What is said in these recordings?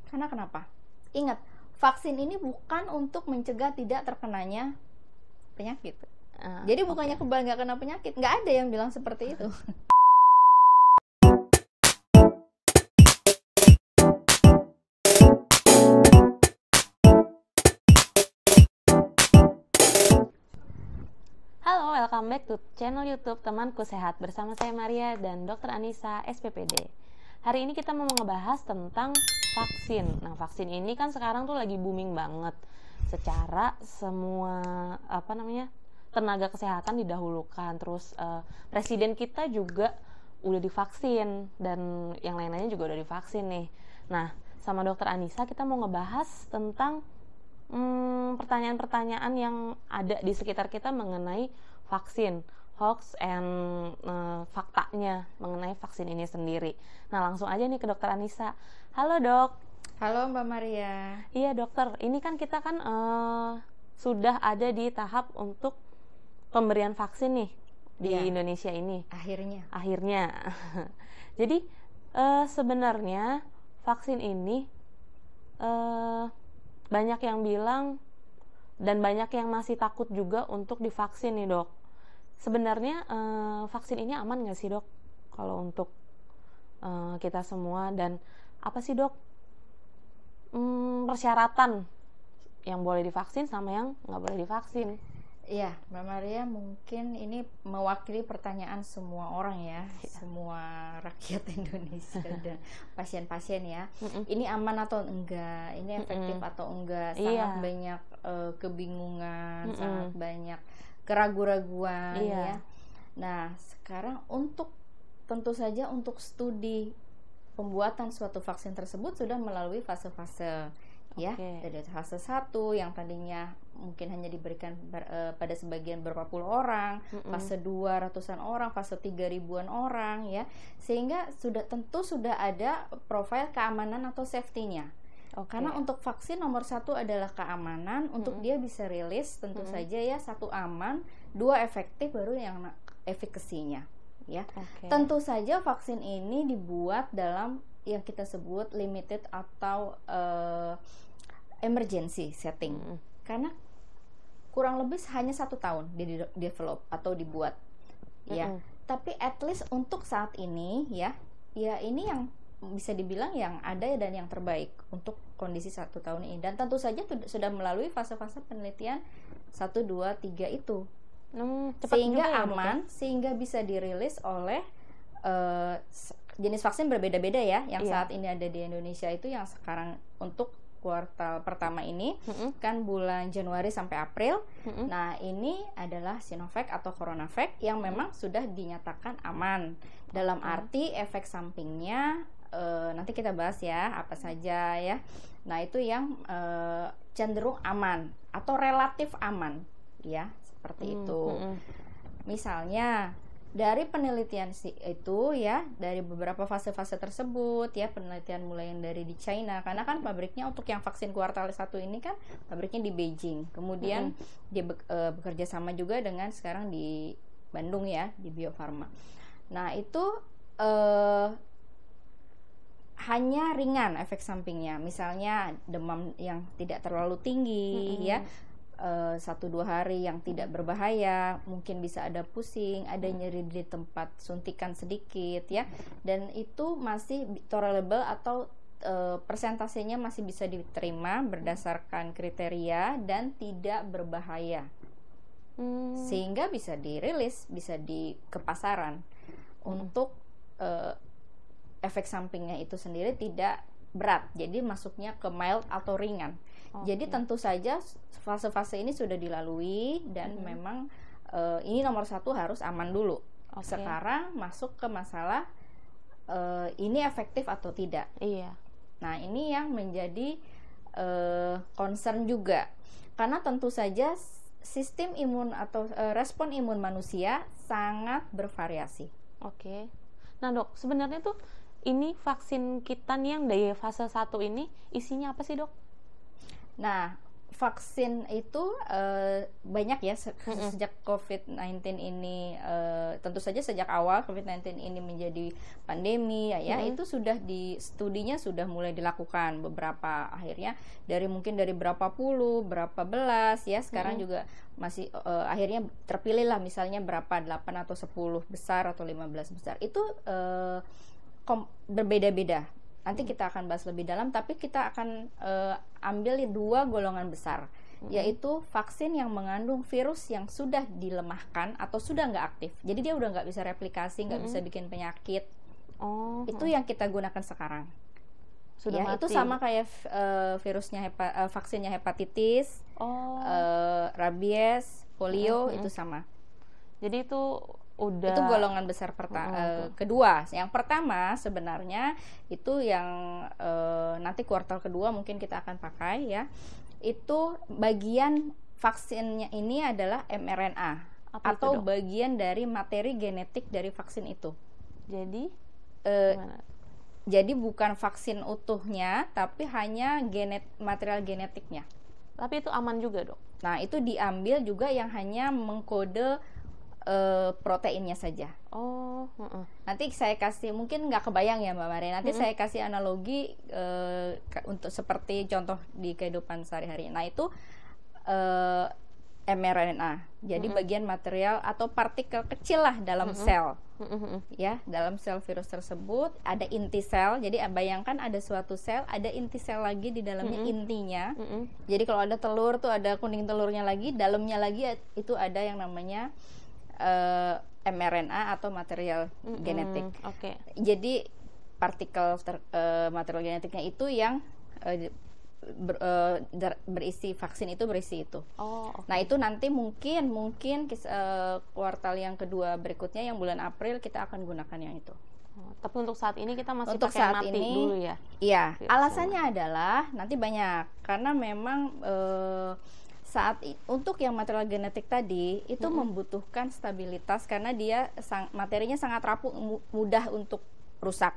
Karena kenapa? Ingat, vaksin ini bukan untuk mencegah tidak terkenanya penyakit. Jadi bukannya kebal nggak kena penyakit, nggak ada yang bilang seperti itu. Halo, welcome back to channel YouTube Temanku Sehat bersama saya Maria dan Dr. Anissa SPPD. Hari ini kita mau ngebahas tentang vaksin. Nah, vaksin ini kan sekarang tuh lagi booming banget. Secara semua tenaga kesehatan didahulukan. Terus presiden kita juga udah divaksin dan yang lain-lainnya juga udah divaksin nih. Nah, sama Dr. Anissa kita mau ngebahas tentang pertanyaan-pertanyaan yang ada di sekitar kita mengenai vaksin, hoax and faktanya mengenai vaksin ini sendiri. Nah, langsung aja nih ke Dokter Anissa. Halo dok. Halo Mbak Maria. Iya dokter, ini kan kita kan sudah ada di tahap untuk pemberian vaksin nih di Indonesia ini. Akhirnya. Jadi sebenarnya vaksin ini banyak yang bilang dan banyak yang masih takut juga untuk divaksin nih dok. Sebenarnya vaksin ini aman nggak sih dok kalau untuk kita semua, dan apa sih dok persyaratan yang boleh divaksin sama yang nggak boleh divaksin? Iya, Mbak Maria, mungkin ini mewakili pertanyaan semua orang ya, semua rakyat Indonesia dan pasien-pasien ya. Ini aman atau enggak? Ini efektif atau enggak? Sangat banyak kebingungan, sangat banyak keraguan-raguan ya. Nah, sekarang tentu saja untuk studi pembuatan suatu vaksin tersebut sudah melalui fase-fase. Ya, dari fase 1 yang tadinya mungkin hanya diberikan pada sebagian berapa puluh orang, fase 2 ratusan orang, fase 3 ribuan orang ya. Sehingga tentu sudah ada profil keamanan atau safety-nya. Karena untuk vaksin nomor 1 adalah keamanan, untuk dia bisa rilis tentu saja ya, 1 aman, 2 efektif, baru yang efikasinya ya. Tentu saja vaksin ini dibuat dalam yang kita sebut limited atau emergency setting, karena kurang lebih hanya 1 tahun di develop atau dibuat ya. Tapi at least untuk saat ini ya ini yang bisa dibilang yang ada dan yang terbaik untuk kondisi 1 tahun ini, dan tentu saja sudah melalui fase-fase penelitian 1, 2, 3 itu sehingga aman, sehingga bisa dirilis oleh jenis vaksin berbeda-beda ya. Yang saat ini ada di Indonesia itu yang sekarang untuk kuartal pertama ini kan bulan Januari sampai April. Nah, ini adalah Sinovac atau CoronaVac yang memang sudah dinyatakan aman. Dalam arti efek sampingnya nanti kita bahas ya apa saja ya. Nah, itu yang cenderung aman atau relatif aman ya, seperti itu. Misalnya dari penelitian itu ya, dari beberapa fase-fase tersebut ya, penelitian mulai yang dari di China, karena kan pabriknya untuk yang vaksin kuartal 1 ini kan pabriknya di Beijing, kemudian dia bekerja sama juga dengan sekarang di Bandung ya, di Bio Farma. Nah, itu hanya ringan efek sampingnya, misalnya demam yang tidak terlalu tinggi ya, 1-2 hari yang tidak berbahaya, mungkin bisa ada pusing, ada nyeri di tempat suntikan sedikit ya, dan itu masih tolerable atau persentasenya masih bisa diterima berdasarkan kriteria dan tidak berbahaya, sehingga bisa dirilis, bisa ke pasaran. Untuk efek sampingnya itu sendiri tidak berat, jadi masuknya ke mild atau ringan. Jadi tentu saja fase-fase ini sudah dilalui dan memang ini nomor 1 harus aman dulu. Sekarang masuk ke masalah ini efektif atau tidak. Nah, ini yang menjadi concern juga, karena tentu saja sistem imun atau respon imun manusia sangat bervariasi. Nah dok, sebenarnya tuh ini vaksin kita nih yang dari fase 1 ini isinya apa sih dok? Nah, vaksin itu banyak ya sejak COVID-19 ini, tentu saja sejak awal COVID-19 ini menjadi pandemi ya, itu sudah studinya sudah mulai dilakukan beberapa, akhirnya mungkin dari berapa puluh, berapa belas ya, sekarang juga masih akhirnya terpilih lah misalnya berapa 8 atau 10 besar atau 15 besar. Itu berbeda-beda. Nanti kita akan bahas lebih dalam, tapi kita akan ambil 2 golongan besar, yaitu vaksin yang mengandung virus yang sudah dilemahkan atau sudah nggak aktif. Jadi dia udah nggak bisa replikasi, nggak bisa bikin penyakit. Itu yang kita gunakan sekarang. Sudah mati. Itu sama kayak virusnya vaksinnya hepatitis, rabies, polio, itu sama. Jadi itu itu golongan besar kedua. Yang pertama sebenarnya itu yang nanti kuartal kedua mungkin kita akan pakai ya. Itu bagian vaksinnya ini adalah mRNA. Atau bagian dari materi genetik dari vaksin itu. Jadi jadi bukan vaksin utuhnya, tapi hanya material genetiknya. Tapi itu aman juga, Dok? Nah, itu diambil juga yang hanya mengkode proteinnya saja. Nanti saya kasih, mungkin nggak kebayang ya Mbak Maria. Nanti saya kasih analogi untuk seperti contoh di kehidupan sehari-hari. Nah itu mRNA. Jadi bagian material atau partikel kecil lah dalam sel. Ya, dalam sel virus tersebut ada inti sel. Jadi bayangkan ada suatu sel, ada inti sel lagi di dalamnya, intinya. Jadi kalau ada telur tuh ada kuning telurnya lagi, dalamnya lagi itu ada yang namanya mRNA atau material genetik. Jadi partikel material genetiknya itu yang berisi vaksin itu berisi itu. Nah itu nanti mungkin kuartal yang kedua berikutnya yang bulan April kita akan gunakan yang itu. Tapi untuk saat ini kita masih pakai mati dulu ya? Iya. Alasannya adalah nanti banyak karena memang untuk yang material genetik tadi itu membutuhkan stabilitas karena dia materinya sangat rapuh, mudah untuk rusak.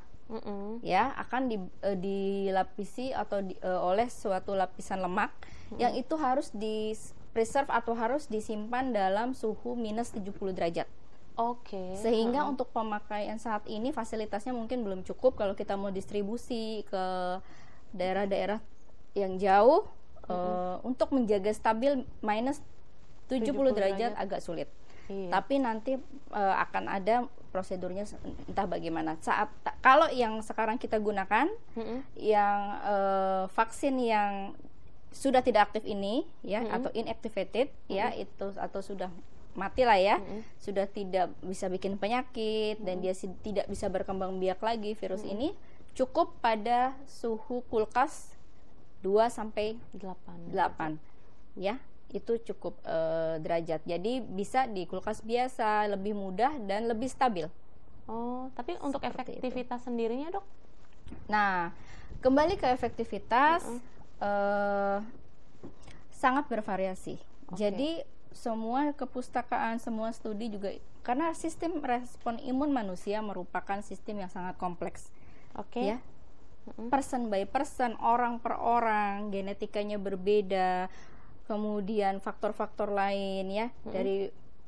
Ya, akan dilapisi atau oleh suatu lapisan lemak yang itu harus di preserve atau harus disimpan dalam suhu minus 70 derajat. Sehingga untuk pemakaian saat ini fasilitasnya mungkin belum cukup kalau kita mau distribusi ke daerah-daerah yang jauh. Untuk menjaga stabil minus 70 derajat agak sulit. Tapi nanti akan ada prosedurnya entah bagaimana. Kalau yang sekarang kita gunakan, yang vaksin yang sudah tidak aktif ini ya, atau inactivated ya, itu atau sudah mati lah ya, sudah tidak bisa bikin penyakit dan dia tidak bisa berkembang biak lagi virus ini, cukup pada suhu kulkas 2-8 ya, itu cukup derajat. Jadi bisa di kulkas biasa, lebih mudah dan lebih stabil. Tapi untuk efektivitas sendirinya, Dok? Nah, kembali ke efektivitas sangat bervariasi. Jadi semua kepustakaan, semua studi juga, karena sistem respon imun manusia merupakan sistem yang sangat kompleks. Ya. Person by person, orang per orang, genetikanya berbeda, kemudian faktor-faktor lain ya,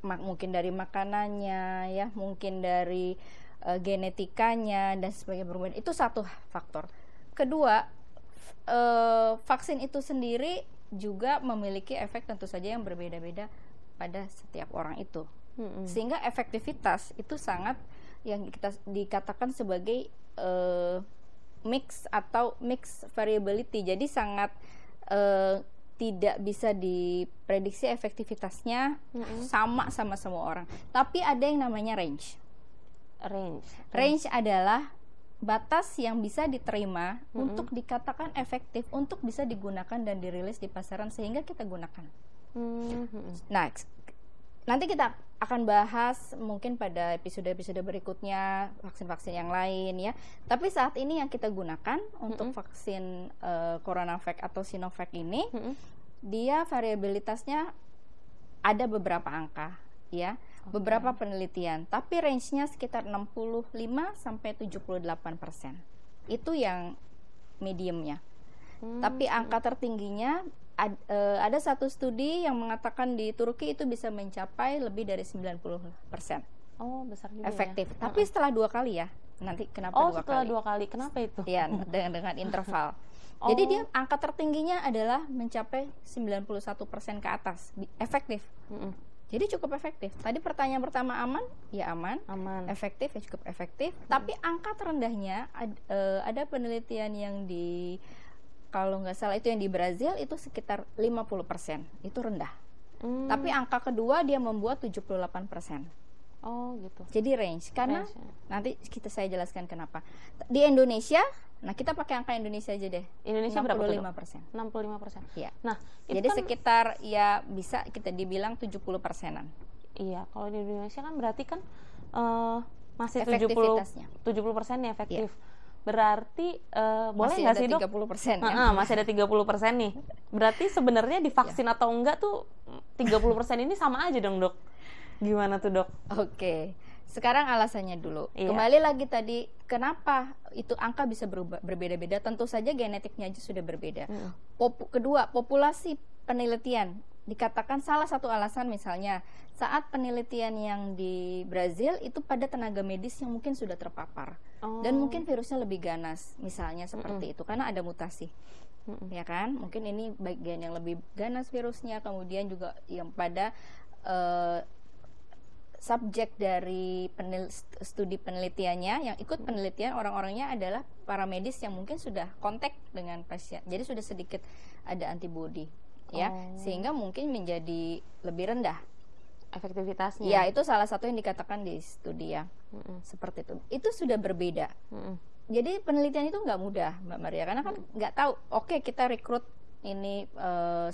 mungkin dari makanannya ya, mungkin dari genetikanya dan sebagainya berbeda. Itu satu faktor. Kedua, vaksin itu sendiri juga memiliki efek tentu saja yang berbeda-beda pada setiap orang itu. Sehingga efektivitas itu sangat yang kita dikatakan sebagai mix atau mix variability. Jadi sangat tidak bisa diprediksi efektivitasnya sama semua orang. Tapi ada yang namanya range. Range adalah batas yang bisa diterima untuk dikatakan efektif, untuk bisa digunakan dan dirilis di pasaran sehingga kita gunakan. Next. Nanti kita akan bahas mungkin pada episode-episode berikutnya vaksin-vaksin yang lain ya. Tapi saat ini yang kita gunakan untuk vaksin CoronaVac atau Sinovac ini, dia variabilitasnya ada beberapa angka ya, beberapa penelitian. Tapi range-nya sekitar 65-78%. Itu yang mediumnya. Tapi angka tertingginya ada satu studi yang mengatakan di Turki itu bisa mencapai lebih dari 90%. Oh, besar juga efektif. ya. Tapi setelah 2 kali ya. Nanti kenapa 2 kali? Setelah 2 kali. Kenapa itu? Ya, dengan interval. Jadi dia angka tertingginya adalah mencapai 91% ke atas. Efektif. Jadi cukup efektif. Tadi pertanyaan pertama aman? Ya aman. Efektif ya cukup efektif. Tapi angka terendahnya ada penelitian yang kalau nggak salah itu yang di Brazil itu sekitar 50%. Itu rendah. Tapi angka kedua dia membuat 78%. Oh gitu. Jadi range. Karena nanti saya jelaskan kenapa. Di Indonesia, nah kita pakai angka Indonesia aja deh. Indonesia 65%. 65%. Iya. Nah, jadi sekitar ya bisa kita dibilang 70%-an. Iya, kalau di Indonesia kan berarti kan masih 70% efektif. Iya. Berarti boleh nggak sih dok? Masih ada 30% ya? Masih ada 30% nih. Berarti sebenarnya divaksin atau enggak tuh 30% ini sama aja dong dok? Gimana tuh dok? Oke. Sekarang alasannya dulu. Kembali lagi tadi, kenapa itu angka bisa berbeda-beda? Tentu saja genetiknya aja sudah berbeda. Kedua, populasi penelitian. Dikatakan salah satu alasan misalnya saat penelitian yang di Brazil itu pada tenaga medis yang mungkin sudah terpapar dan mungkin virusnya lebih ganas, misalnya seperti itu karena ada mutasi. Ya kan? Mungkin ini bagian yang lebih ganas virusnya, kemudian juga yang pada subjek dari studi penelitiannya yang ikut penelitian orang-orangnya adalah para medis yang mungkin sudah kontak dengan pasien, jadi sudah sedikit ada antibodi, ya, sehingga mungkin menjadi lebih rendah efektivitasnya. Ya, itu salah satu yang dikatakan di studi ya, seperti itu. Itu sudah berbeda. Jadi penelitian itu nggak mudah, Mbak Maria, karena kan nggak tahu. Oke, kita rekrut ini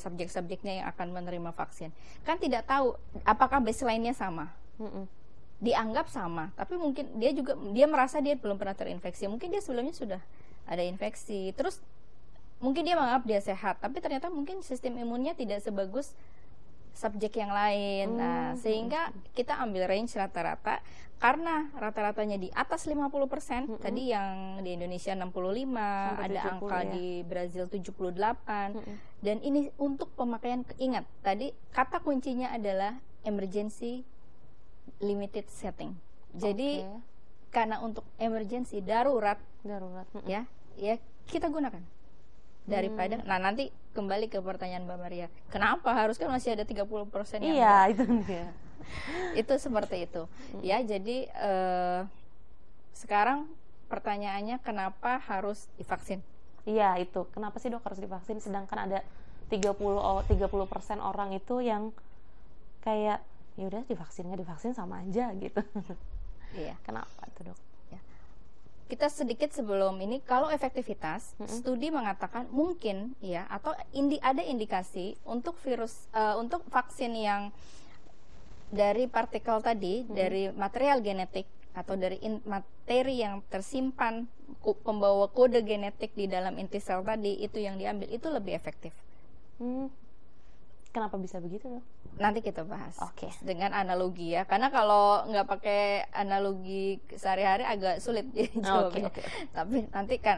subjek-subjeknya yang akan menerima vaksin, kan tidak tahu apakah baseline-nya sama. Dianggap sama, tapi mungkin dia merasa dia belum pernah terinfeksi, mungkin dia sebelumnya sudah ada infeksi, terus mungkin dia menganggap dia sehat, tapi ternyata mungkin sistem imunnya tidak sebagus subjek yang lain. Nah, sehingga kita ambil range rata-rata, karena rata-ratanya di atas 50%, tadi yang di Indonesia 65, ada 70, angka ya. Di Brazil 78, dan ini untuk pemakaian, ingat tadi kata kuncinya adalah emergency limited setting. Jadi karena untuk emergency darurat ya kita gunakan daripada nanti kembali ke pertanyaan Mbak Maria, kenapa harus, kan masih ada 30% yang itu dia. Itu seperti itu. Ya, jadi sekarang pertanyaannya kenapa harus divaksin? Iya, itu. Kenapa sih dok harus divaksin sedangkan ada 30% orang itu yang kayak ya udah divaksin nggak divaksin sama aja gitu. Iya. Kenapa tuh dok? Ya. Kita sedikit sebelum ini, kalau efektivitas, studi mengatakan mungkin ya, atau ada indikasi untuk untuk vaksin yang dari partikel tadi, dari material genetik atau dari materi yang tersimpan pembawa kode genetik di dalam inti sel tadi, itu yang diambil itu lebih efektif. Kenapa bisa begitu dok? Nanti kita bahas. Dengan analogi ya, karena kalau nggak pakai analogi sehari-hari agak sulit jawabnya. Tapi nanti kan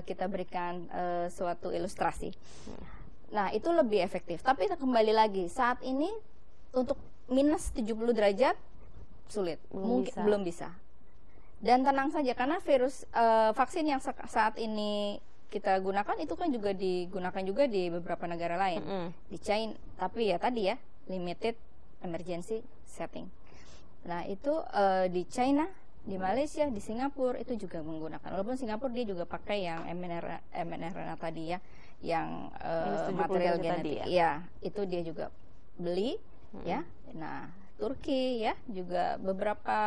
kita berikan suatu ilustrasi. Nah, itu lebih efektif. Tapi kembali lagi, saat ini untuk minus 70 derajat sulit, belum bisa. Dan tenang saja, karena virus vaksin yang saat ini kita gunakan itu kan juga digunakan juga di beberapa negara lain, di China, tapi ya tadi ya limited emergency setting. Nah, itu di China, di Malaysia, di Singapura itu juga menggunakan. Walaupun Singapura dia juga pakai yang mRNA tadi ya, yang material genetik. Ya, itu dia juga beli ya. Nah, Turki ya, juga beberapa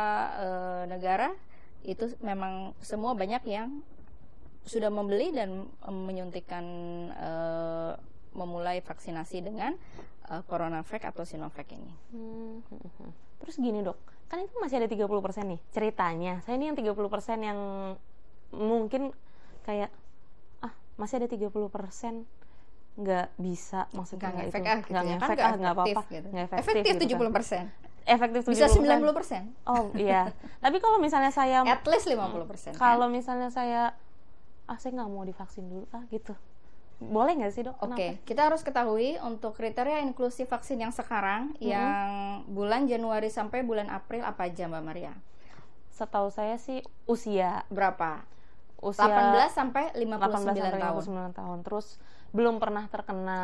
negara itu memang semua banyak yang sudah membeli dan menyuntikkan memulai vaksinasi dengan CoronaVac atau Sinovac ini. Terus gini dok, kan itu masih ada 30% nih ceritanya. Saya ini yang 30% yang mungkin kayak masih ada 30% nggak bisa, maksudnya nggak ngefek nggak apa-apa, nggak efektif 70%. Efektif 70%. Bisa 90%. Oh iya. Tapi kalau misalnya saya at least 50%. Kalau misalnya saya nggak mau divaksin dulu gitu. boleh nggak sih, Dok? Oke, kita harus ketahui untuk kriteria inklusi vaksin yang sekarang, yang bulan Januari sampai bulan April apa aja, Mbak Maria? Setahu saya sih usia Berapa? usia 18 sampai 18 59 sampai tahun. 59 tahun. Terus belum pernah terkena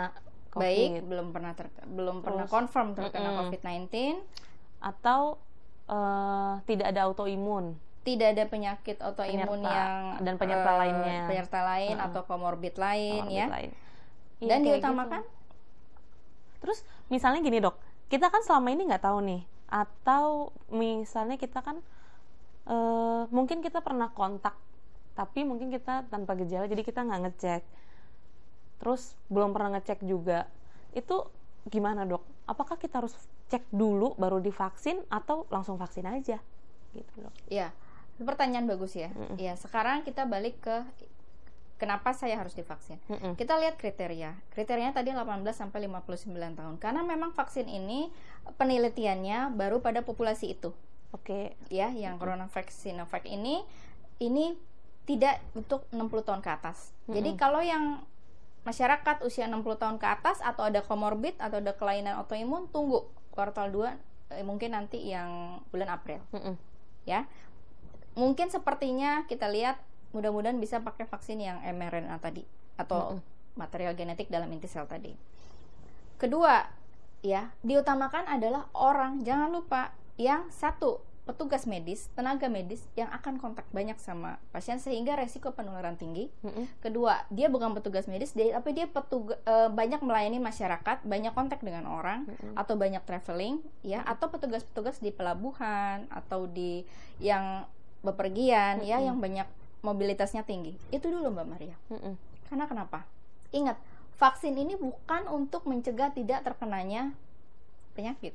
COVID. Baik, belum pernah confirm terkena COVID-19 atau tidak ada autoimun. Tidak ada penyakit autoimun yang dan penyerta lainnya. Penyerta lain atau komorbid lain ya. Lain. Dan Iya, diutamakan. gitu. Terus misalnya gini, Dok, kita kan selama ini nggak tahu nih, atau misalnya kita kan mungkin kita pernah kontak, tapi mungkin kita tanpa gejala, jadi kita nggak ngecek. Terus belum pernah ngecek juga. Itu gimana, Dok? Apakah kita harus cek dulu baru divaksin atau langsung vaksin aja? Gitu, Dok. Ya, pertanyaan bagus ya. Ya, sekarang kita balik ke kenapa saya harus divaksin. Kita lihat kriteria. Kriterianya tadi 18 sampai 59 tahun. Karena memang vaksin ini penelitiannya baru pada populasi itu. Oke. Ya, yang CoronaVac Sinovac ini tidak untuk 60 tahun ke atas. Jadi kalau yang masyarakat usia 60 tahun ke atas atau ada komorbid atau ada kelainan autoimun, tunggu kuartal 2 mungkin nanti yang bulan April. Ya. Mungkin sepertinya kita lihat mudah-mudahan bisa pakai vaksin yang mRNA tadi atau material genetik dalam inti sel tadi. Kedua, ya, diutamakan adalah orang, jangan lupa, yang satu, petugas medis, tenaga medis yang akan kontak banyak sama pasien sehingga resiko penularan tinggi. Kedua, dia bukan petugas medis, tapi dia banyak melayani masyarakat, banyak kontak dengan orang atau banyak traveling, ya, atau petugas-petugas di pelabuhan atau di yang bepergian, ya, yang banyak mobilitasnya tinggi. Itu dulu, Mbak Maria. Karena kenapa? Ingat, vaksin ini bukan untuk mencegah tidak terkenanya penyakit.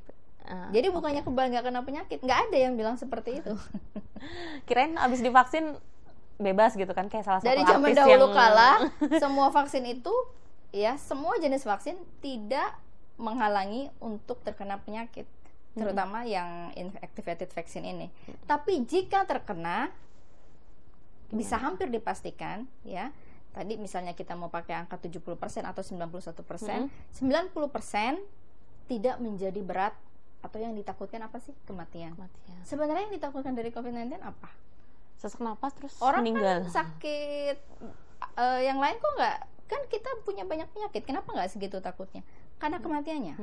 Jadi bukannya kebal nggak kena penyakit, nggak ada yang bilang seperti itu. Kirain abis divaksin bebas gitu kan, kayak salah satu dari artis zaman dahulu yang kala semua vaksin itu, ya, semua jenis vaksin tidak menghalangi untuk terkena penyakit, terutama yang inactivated vaccine ini. Tapi jika terkena, bisa hampir dipastikan, ya. Tadi misalnya kita mau pakai angka 70% atau 91%, 90% tidak menjadi berat. Atau yang ditakutkan apa sih? Kematian. Sebenarnya yang ditakutkan dari COVID-19 apa? Sesak napas terus orang meninggal. Kan sakit yang lain kok nggak, kan kita punya banyak penyakit, kenapa nggak segitu takutnya? Karena kematiannya.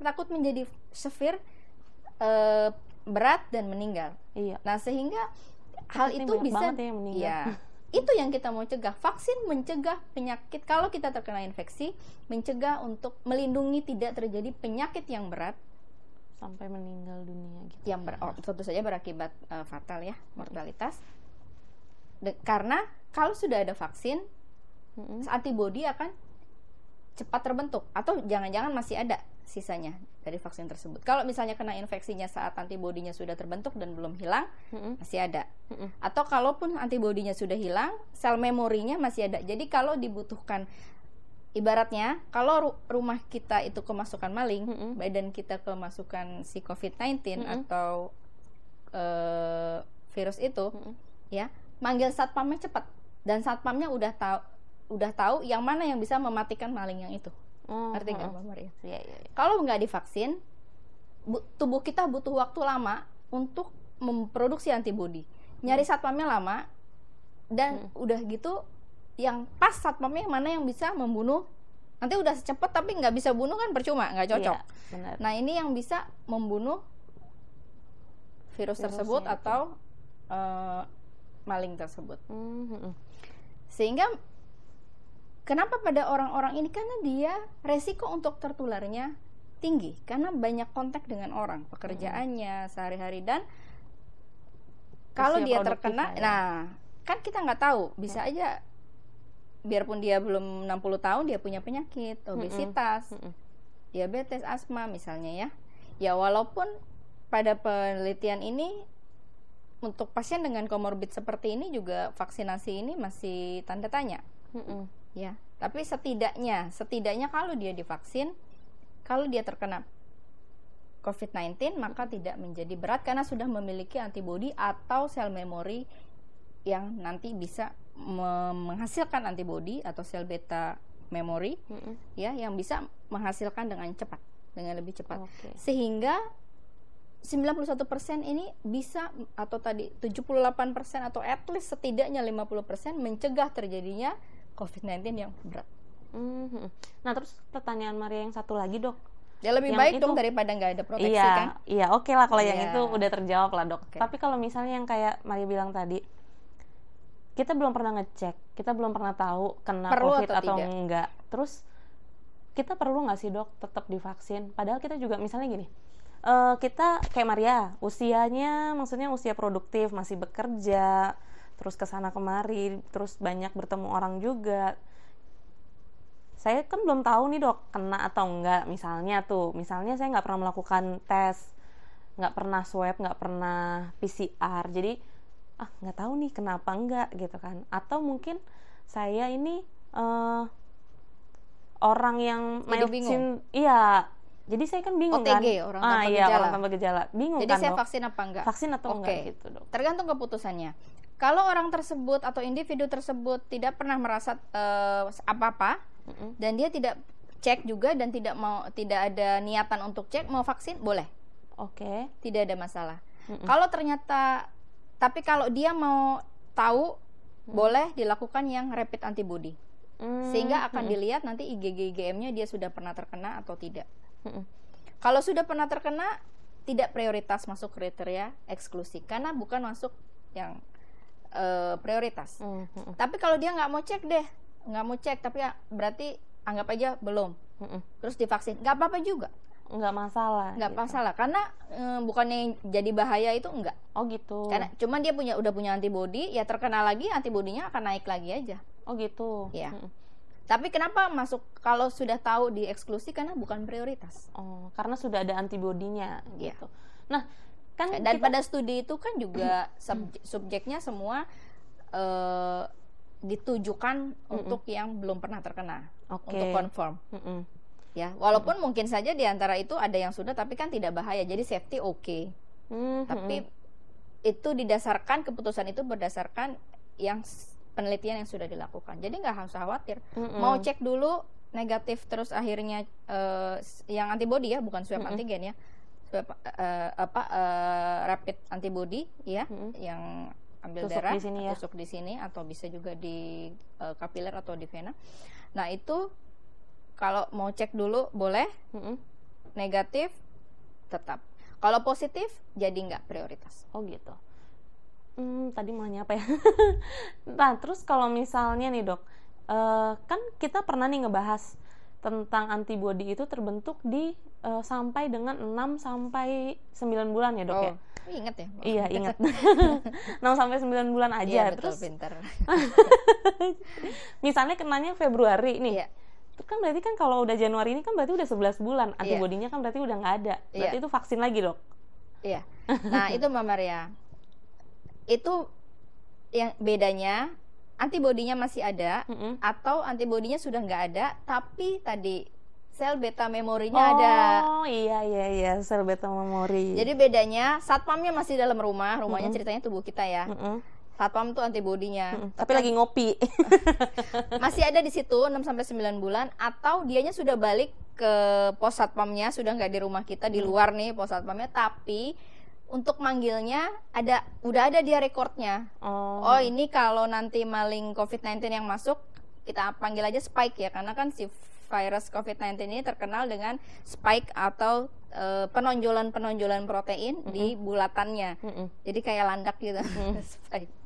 Takut menjadi severe, berat dan meninggal. Iya. Nah, sehingga hal itu bisa ya, itu yang kita mau cegah. Vaksin mencegah penyakit. Kalau kita terkena infeksi, mencegah untuk melindungi tidak terjadi penyakit yang berat sampai meninggal dunia gitu. Yang tentu saja berakibat fatal, ya, mortalitas. Karena kalau sudah ada vaksin, antibodi akan cepat terbentuk, atau jangan-jangan masih ada sisanya dari vaksin tersebut. Kalau misalnya kena infeksinya saat antibodinya sudah terbentuk dan belum hilang, masih ada. Atau kalaupun antibodinya sudah hilang, sel memorinya masih ada. Jadi kalau dibutuhkan, ibaratnya kalau rumah kita itu kemasukan maling, badan kita kemasukan si COVID-19 atau virus itu, ya, manggil satpamnya cepat, dan satpamnya udah tahu yang mana yang bisa mematikan maling yang itu. Ngerti nggak, Mbak Maria? Iya. Kalau nggak divaksin, tubuh kita butuh waktu lama untuk memproduksi antibodi. Nyari satpamnya lama, dan udah gitu, yang pas satpamnya mana yang bisa membunuh. Nanti udah secepat tapi nggak bisa bunuh kan percuma, nggak cocok. Iya, benar. Nah, ini yang bisa membunuh virus tersebut itu. Atau maling tersebut. Sehingga kenapa pada orang-orang ini? Karena dia resiko untuk tertularnya tinggi, karena banyak kontak dengan orang, pekerjaannya sehari-hari, dan kalau dia terkena, nah, kan kita nggak tahu, bisa aja biarpun dia belum 60 tahun dia punya penyakit, obesitas, diabetes, asma misalnya, ya. Ya, walaupun pada penelitian ini untuk pasien dengan komorbid seperti ini juga vaksinasi ini masih tanda tanya. Ya, tapi setidaknya kalau dia divaksin, kalau dia terkena COVID-19 maka tidak menjadi berat karena sudah memiliki antibodi atau sel memori yang nanti bisa menghasilkan antibodi atau sel beta memory, ya, yang bisa menghasilkan dengan cepat, dengan lebih cepat. Sehingga 91% ini bisa, atau tadi 78%, atau at least setidaknya 50% mencegah terjadinya COVID-19 yang berat. Nah, terus pertanyaan Maria yang satu lagi, Dok. Ya lebih baik dong daripada nggak ada proteksi, kan? Iya, oke lah kalau yang itu udah terjawab lah, Dok. Tapi kalau misalnya yang kayak Maria bilang tadi, kita belum pernah ngecek, kita belum pernah tahu kena COVID atau enggak. Terus kita perlu nggak sih, Dok, tetap divaksin? Padahal kita juga misalnya gini, kita kayak Maria, usianya maksudnya usia produktif, masih bekerja, terus kesana kemari, terus banyak bertemu orang juga. Saya kan belum tahu nih, Dok, kena atau enggak. Misalnya saya nggak pernah melakukan tes, nggak pernah swab, nggak pernah PCR, jadi nggak tahu nih kenapa enggak gitu kan. Atau mungkin saya ini orang yang vaksin, iya, jadi saya kan bingung OTG, kan, orang tanpa gejala. Orang tanpa gejala, bingung. Jadi kan, saya Dok? vaksin apa enggak? Vaksin atau enggak gitu, Dok? Tergantung keputusannya. Kalau orang tersebut atau individu tersebut tidak pernah merasa apa-apa, dan dia tidak cek juga dan tidak ada niatan untuk cek, mau vaksin boleh. Tidak ada masalah. Kalau ternyata, tapi kalau dia mau tahu, boleh dilakukan yang rapid antibody, sehingga akan dilihat nanti IgG-IgM-nya dia sudah pernah terkena atau tidak. Kalau sudah pernah terkena, tidak prioritas masuk kriteria eksklusi, karena bukan masuk yang prioritas. Tapi kalau dia nggak mau cek, tapi berarti anggap aja belum, terus divaksin, nggak apa-apa juga. Nggak masalah, karena bukannya jadi bahaya itu enggak. Gitu. Karena cuman dia udah punya antibodi, ya terkena lagi antibodinya akan naik lagi aja. Gitu. Ya. Tapi kenapa masuk kalau sudah tahu di eksklusi? Karena bukan prioritas. Karena sudah ada antibodinya gitu. Nah, kan dan pada studi itu kan juga subjeknya semua ditujukan untuk yang belum pernah terkena, untuk confirm. Ya, walaupun mungkin saja di antara itu ada yang sudah, tapi kan tidak bahaya, jadi safety Tapi itu didasarkan, keputusan itu berdasarkan yang penelitian yang sudah dilakukan. Jadi nggak harus khawatir. Mau cek dulu negatif, terus akhirnya yang antibody ya, bukan swab antigen ya, swab rapid antibody ya, yang ambil tusuk darah, di sini, ya. tusuk di sini, atau bisa juga di kapiler atau di vena. Nah itu kalau mau cek dulu boleh, negatif tetap. Kalau positif jadi nggak prioritas. Gitu. Tadi mau nanya apa ya? Nah, terus kalau misalnya nih, Dok, kan kita pernah nih ngebahas tentang antibodi itu terbentuk di sampai dengan 6 sampai 9 bulan ya, Dok, ya? Ingat ya? Iya, ingat. 6 sampai 9 bulan aja. Iya, betul, terus pintar. Misalnya kenanya Februari nih. Iya. Kan berarti kan kalau udah Januari ini kan berarti udah 11 bulan, antibodinya kan berarti udah nggak ada. Berarti itu vaksin lagi, Dok? Iya. Nah itu Mbak Maria, itu yang bedanya, antibodinya masih ada atau antibodinya sudah nggak ada, tapi tadi sel beta memorinya ada. Iya, sel beta memori. Jadi bedanya, satpamnya masih dalam rumahnya ceritanya tubuh kita ya. Satpam tuh antibodinya. Tapi lagi ngopi. Masih ada di situ 6 sampai 9 bulan, atau dianya sudah balik ke pos satpamnya, sudah nggak di rumah kita, di luar nih pos satpamnya, tapi untuk manggilnya udah ada dia rekornya. Ini kalau nanti maling COVID-19 yang masuk, kita panggil aja spike ya, karena kan si virus COVID-19 ini terkenal dengan spike atau penonjolan protein di bulatannya. Jadi kayak landak gitu. Spike.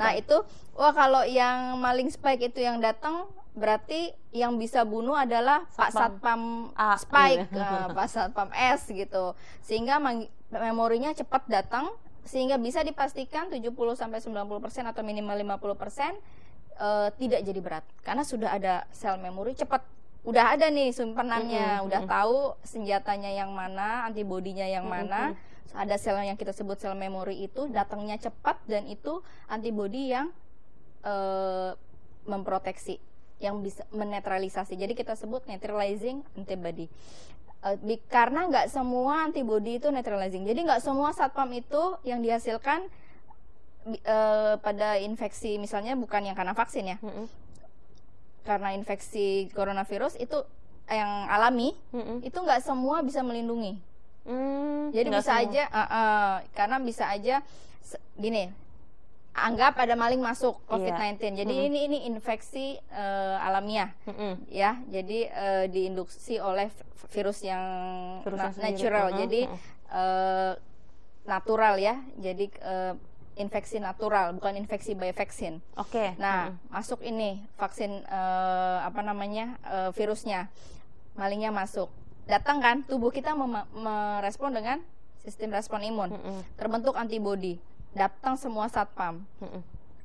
Nah itu, kalau yang maling spike itu yang datang, berarti yang bisa bunuh adalah Pak Satpam Spike, Pak Satpam S gitu. Sehingga memorinya cepat datang, sehingga bisa dipastikan 70-90% atau minimal 50% tidak jadi berat. Karena sudah ada sel memori cepat. Udah ada nih simpenannya, udah tahu senjatanya yang mana, antibodinya yang mana. Ada sel yang kita sebut sel memori itu datangnya cepat, dan itu antibodi yang memproteksi, yang bisa menetralisasi. Jadi kita sebut neutralizing antibody. Karena nggak semua antibodi itu neutralizing. Jadi nggak semua satpam itu yang dihasilkan pada infeksi misalnya bukan yang karena vaksin ya, karena infeksi coronavirus itu yang alami, itu nggak semua bisa melindungi. Jadi bisa semua aja, karena bisa aja gini, anggap ada maling masuk COVID-19. Jadi ini infeksi alamiah, ya. Jadi diinduksi oleh virus yang natural. Jadi natural ya. Jadi infeksi natural, bukan infeksi by vaksin. Oke. Nah, masuk ini vaksin virusnya, malingnya masuk, datang kan, tubuh kita merespon dengan sistem respon imun, terbentuk antibodi, datang semua satpam,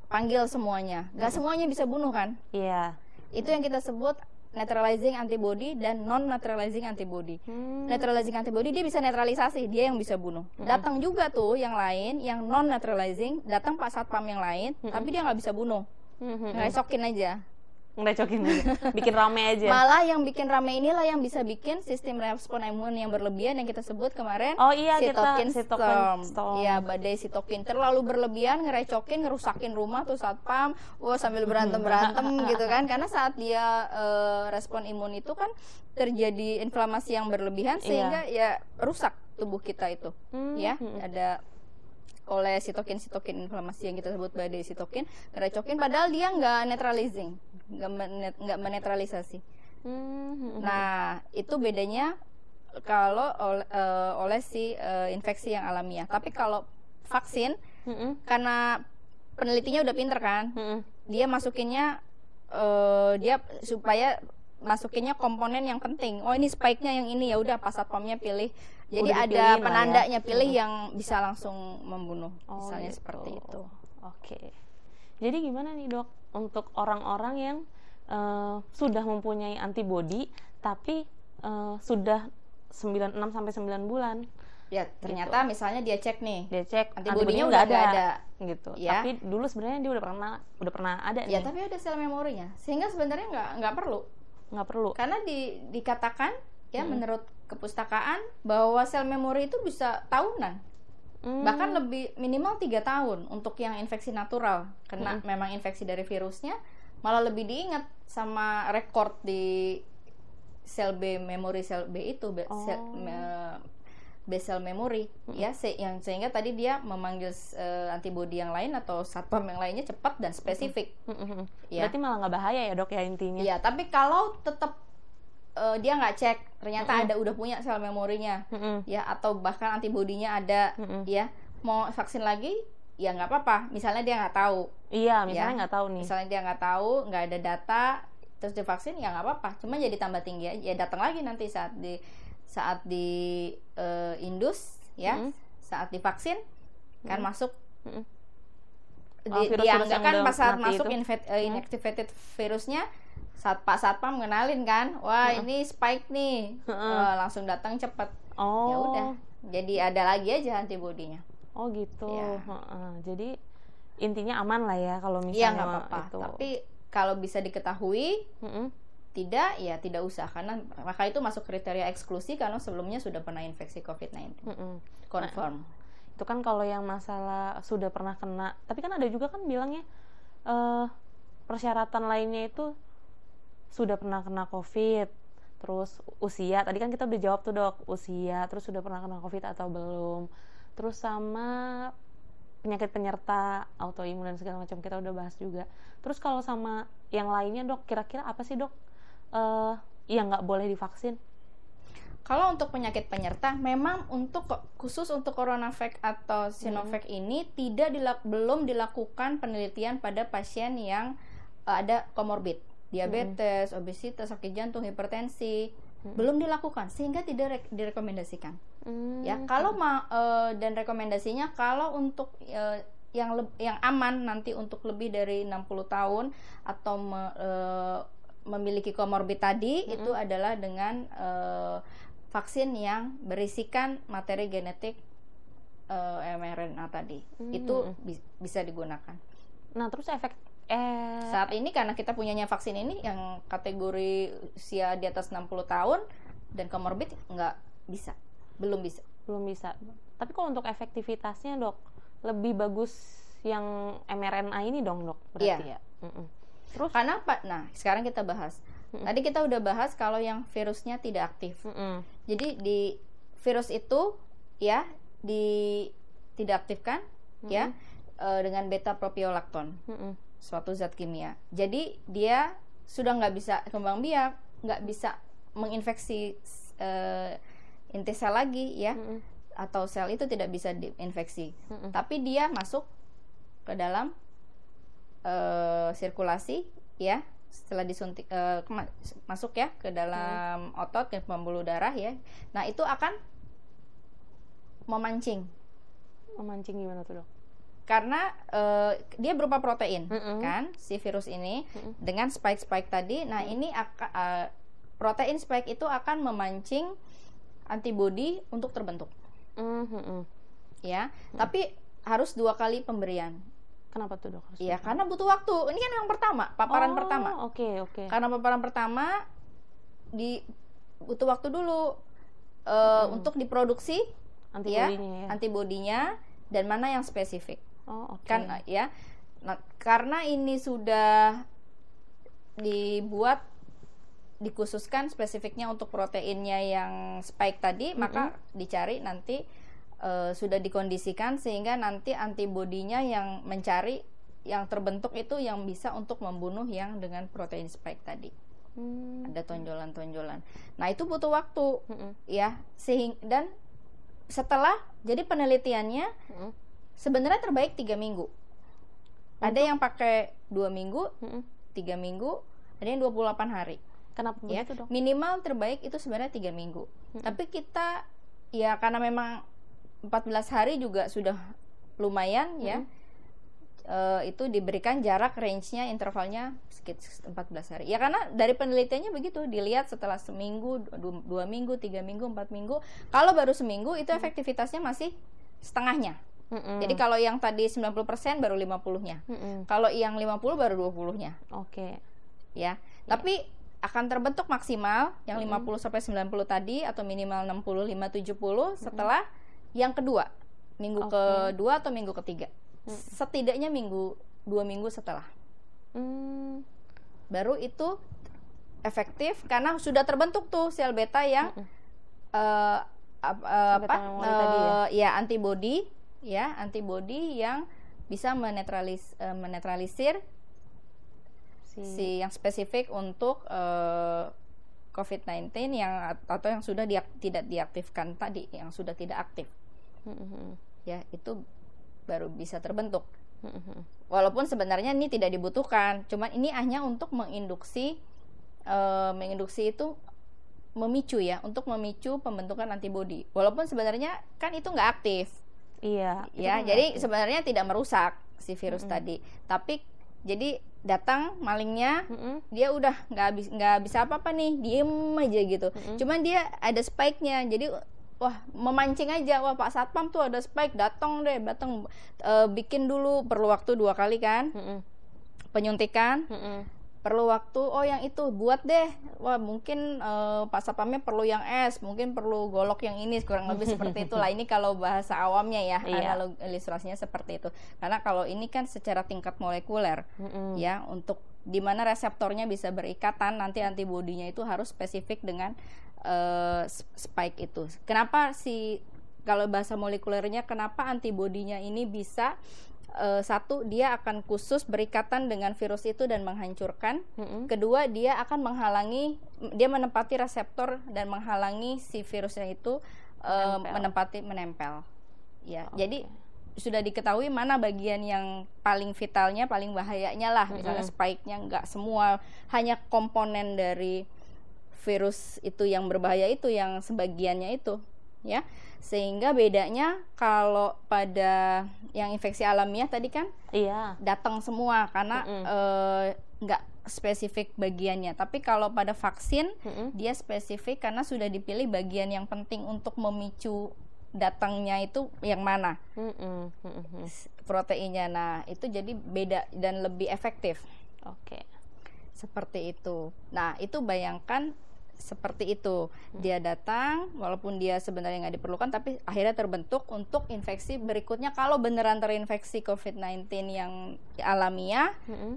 panggil semuanya, nggak semuanya bisa bunuh kan? Iya. Itu yang kita sebut neutralizing antibody dan non-neutralizing antibody. Neutralizing antibody dia bisa netralisasi, dia yang bisa bunuh. Datang juga tuh yang lain, yang non-neutralizing, datang Pak Satpam yang lain, tapi dia nggak bisa bunuh. Ngerecokin aja. Bikin rame aja. Malah yang bikin rame inilah yang bisa bikin sistem respon imun yang berlebihan yang kita sebut kemarin. Oh iya, sitokin storm. Ya, badai sitokin terlalu berlebihan, ngerecokin, ngerusakin rumah tuh satpam, sambil berantem gitu kan, karena saat dia respon imun itu kan terjadi inflamasi yang berlebihan sehingga ya rusak tubuh kita itu. Ya, ada oleh sitokin inflamasi yang kita sebut badai sitokin, ngerecokin padahal dia nggak neutralizing, nggak menetralisasi. Nah, itu bedanya kalau oleh si infeksi yang alamiah. Tapi kalau vaksin, karena penelitinya udah pinter kan, dia masukinnya dia supaya masukinnya komponen yang penting. Oh, ini spike-nya yang ini, ya udah pas satpamnya pilih. Jadi ada penandanya, pilih yang bisa langsung membunuh. Misalnya gitu. Seperti itu. Oke. Jadi gimana nih, Dok, untuk orang-orang yang sudah mempunyai antibodi tapi sudah 6 sampai 9 bulan. Ya, ternyata gitu. Misalnya dia cek antibodinya udah ada gitu. Ya. Tapi dulu sebenarnya dia udah pernah ada nih. Ya, tapi ada sel memorinya. Sehingga sebenarnya nggak perlu. Karena dikatakan ya menurut kepustakaan bahwa sel memori itu bisa tahunan. Bahkan lebih minimal 3 tahun untuk yang infeksi natural. Karena memang infeksi dari virusnya malah lebih diingat sama rekor di sel B, memori sel B itu, B cell memory, ya, yang sehingga tadi dia memanggil antibodi yang lain atau satpam yang lainnya cepat dan spesifik. Ya. Berarti malah nggak bahaya ya, Dok, ya intinya. Ya, tapi kalau tetap dia nggak cek, ternyata udah punya sel memorinya, ya, atau bahkan antibodinya ada, ya, mau vaksin lagi, ya nggak apa-apa. Misalnya dia nggak tahu. Iya, misalnya nggak tahu nih. Misalnya dia nggak tahu, nggak ada data, terus divaksin, ya nggak apa-apa. Cuma jadi tambah tinggi aja. Ya datang lagi nanti saat di indus, ya, saat divaksin kan masuk. Dianggap kan pas saat masuk inactivated virusnya, saat Pak Satpam ngenalin kan, wah ini spike nih, langsung datang cepat. Ya udah, jadi ada lagi aja antibodinya. Oh gitu. Ya. Jadi intinya aman lah ya kalau misalnya. Iya, nggak apa-apa. Tapi kalau bisa diketahui, tidak usah, karena maka itu masuk kriteria eksklusi karena sebelumnya sudah pernah infeksi COVID-19. Confirm. Nah, itu kan kalau yang masalah sudah pernah kena. Tapi kan ada juga kan bilangnya persyaratan lainnya itu sudah pernah kena COVID, terus usia. Tadi kan kita udah jawab tuh, Dok, usia, terus sudah pernah kena COVID atau belum. Terus sama penyakit penyerta autoimun dan segala macam kita udah bahas juga. Terus kalau sama yang lainnya, Dok, kira-kira apa sih, Dok, yang nggak boleh divaksin? Kalau untuk penyakit penyerta, memang khusus untuk CoronaVac atau Sinovac ini belum dilakukan penelitian pada pasien yang ada komorbid, diabetes, obesitas, sakit jantung, hipertensi, belum dilakukan sehingga tidak direkomendasikan. Ya, kalau dan rekomendasinya kalau untuk yang aman nanti untuk lebih dari 60 tahun atau memiliki komorbid tadi, itu adalah dengan vaksin yang berisikan materi genetik mRNA tadi. Itu bisa digunakan. Nah, terus efek saat ini karena kita punyanya vaksin ini yang kategori usia di atas 60 tahun dan komorbid belum bisa. Tapi kalau untuk efektivitasnya, Dok, lebih bagus yang mRNA ini dong, Dok, berarti ya. Terus karena apa? Nah, sekarang kita bahas. Tadi kita udah bahas kalau yang virusnya tidak aktif. Jadi di virus itu ya tidak aktifkan ya dengan beta propiolakton, suatu zat kimia. Jadi dia sudah nggak bisa kembang biak, nggak bisa menginfeksi inti sel lagi ya, atau sel itu tidak bisa diinfeksi. Tapi dia masuk ke dalam sirkulasi ya, setelah disuntik masuk ya ke dalam otot, ke pembuluh darah ya. Nah, itu akan memancing gimana tuh, Dok? Karena dia berupa protein kan si virus ini dengan spike tadi. Nah, ini protein spike itu akan memancing antibodi untuk terbentuk ya. Tapi harus 2 kali pemberian. Kenapa tuh, Dok? Iya, karena butuh waktu. Ini kan yang pertama, paparan pertama. Oke. Karena paparan pertama butuh waktu dulu untuk diproduksi antibodinya dan mana yang spesifik. Kan ya. Nah, karena ini sudah dikhususkan spesifiknya untuk proteinnya yang spike tadi, maka dicari nanti sudah dikondisikan sehingga nanti antibodinya yang mencari yang terbentuk itu yang bisa untuk membunuh yang dengan protein spike tadi. Ada tonjolan-tonjolan. Nah, itu butuh waktu ya, dan setelah jadi penelitiannya sebenarnya terbaik 3 minggu. Ada yang pakai 2 minggu, 3 minggu, ada yang 28 hari. Kenapa ya? begitu, Dok? Minimal terbaik itu sebenarnya 3 minggu. Tapi kita ya karena memang 14 hari juga sudah lumayan ya. Itu diberikan jarak range-nya, intervalnya sekitar 14 hari. Ya karena dari penelitiannya begitu, dilihat setelah seminggu, 2 minggu, 3 minggu, 4 minggu. Kalau baru seminggu itu efektivitasnya masih setengahnya. Jadi kalau yang tadi 90% baru 50-nya. Kalau yang 50 baru 20-nya. Oke. Ya. Tapi akan terbentuk maksimal yang 50 sampai 90 tadi atau minimal 65 70 setelah yang kedua, minggu kedua atau minggu ketiga. Setidaknya 2 minggu setelah. Baru itu efektif karena sudah terbentuk tuh sel beta yang antibodi yang bisa menetralisir si yang spesifik untuk COVID-19 atau yang sudah tidak diaktifkan tadi, yang sudah tidak aktif. Ya, itu baru bisa terbentuk. Walaupun sebenarnya ini tidak dibutuhkan, cuman ini hanya untuk menginduksi itu memicu ya, untuk memicu pembentukan antibodi. Walaupun sebenarnya kan itu nggak aktif. Iya. Ya, jadi sebenarnya tidak merusak si virus tadi. Tapi jadi datang malingnya, dia udah nggak bisa apa-apa nih, diem aja gitu. Cuman dia ada spike-nya, jadi wah memancing aja, wah Pak Satpam tuh ada spike, datang bikin dulu, perlu waktu 2 kali kan, penyuntikan, perlu waktu, yang itu buat deh, wah mungkin Pak Satpamnya perlu yang es, mungkin perlu golok yang ini, kurang lebih seperti itulah. Ini kalau bahasa awamnya ya, analog ilustrasinya seperti itu. Karena kalau ini kan secara tingkat molekuler ya, untuk dimana reseptornya bisa berikatan, nanti antibodinya itu harus spesifik dengan spike itu. Kenapa kalau bahasa molekulernya, kenapa antibodinya ini bisa satu, dia akan khusus berikatan dengan virus itu dan menghancurkan. Kedua, dia akan dia menempati reseptor dan menghalangi si virusnya itu menempel. Ya, jadi sudah diketahui mana bagian yang paling vitalnya, paling bahayanya lah. Misalnya spike-nya, nggak semua, hanya komponen dari virus itu yang berbahaya itu, yang sebagiannya itu ya. Sehingga bedanya kalau pada yang infeksi alamiah tadi kan datang semua karena nggak spesifik bagiannya. Tapi kalau pada vaksin dia spesifik karena sudah dipilih bagian yang penting untuk memicu datangnya itu yang mana, proteinnya. Nah, itu jadi beda dan lebih efektif. Oke. Seperti itu. Nah, itu bayangkan seperti itu. Dia datang walaupun dia sebenarnya nggak diperlukan, tapi akhirnya terbentuk untuk infeksi berikutnya. Kalau beneran terinfeksi COVID-19 yang alamiah,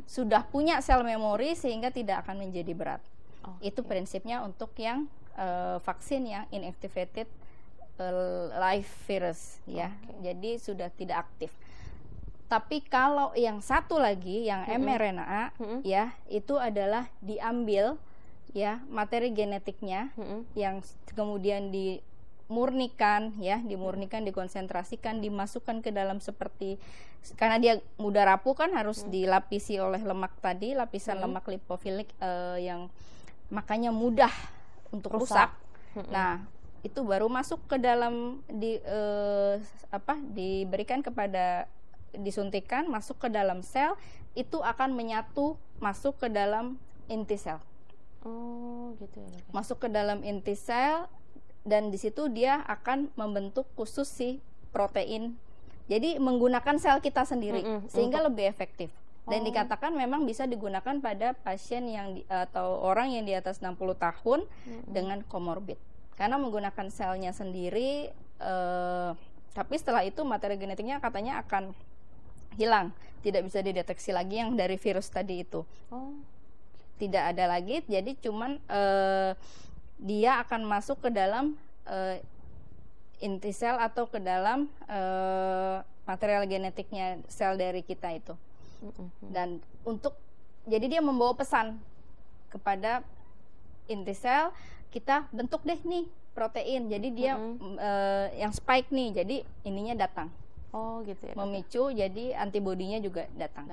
sudah punya sel memori sehingga tidak akan menjadi berat. Itu prinsipnya untuk yang vaksin yang inactivated live virus ya. Jadi sudah tidak aktif. Tapi kalau yang satu lagi yang mRNA ya, itu adalah diambil ya materi genetiknya yang kemudian dimurnikan ya, dikonsentrasikan, dimasukkan ke dalam seperti, karena dia mudah rapuh kan, harus dilapisi oleh lemak tadi, lapisan lemak lipofilik yang makanya mudah untuk rusak. Nah, itu baru masuk ke dalam diberikan kepada, disuntikan masuk ke dalam sel, itu akan menyatu masuk ke dalam inti sel. Gitu ya. Masuk ke dalam inti sel, dan di situ dia akan membentuk khusus si protein. Jadi menggunakan sel kita sendiri sehingga lebih efektif. Dan dikatakan memang bisa digunakan pada pasien yang atau orang yang di atas 60 tahun dengan komorbid. Karena menggunakan selnya sendiri, tapi setelah itu materi genetiknya katanya akan hilang, tidak bisa dideteksi lagi yang dari virus tadi itu. Tidak ada lagi, jadi cuman dia akan masuk ke dalam inti sel atau ke dalam material genetiknya sel dari kita itu. Dan jadi dia membawa pesan kepada inti sel, kita bentuk deh nih protein, jadi dia yang spike nih, jadi ininya datang. Gitu ya. Memicu, jadi antibodinya juga datang.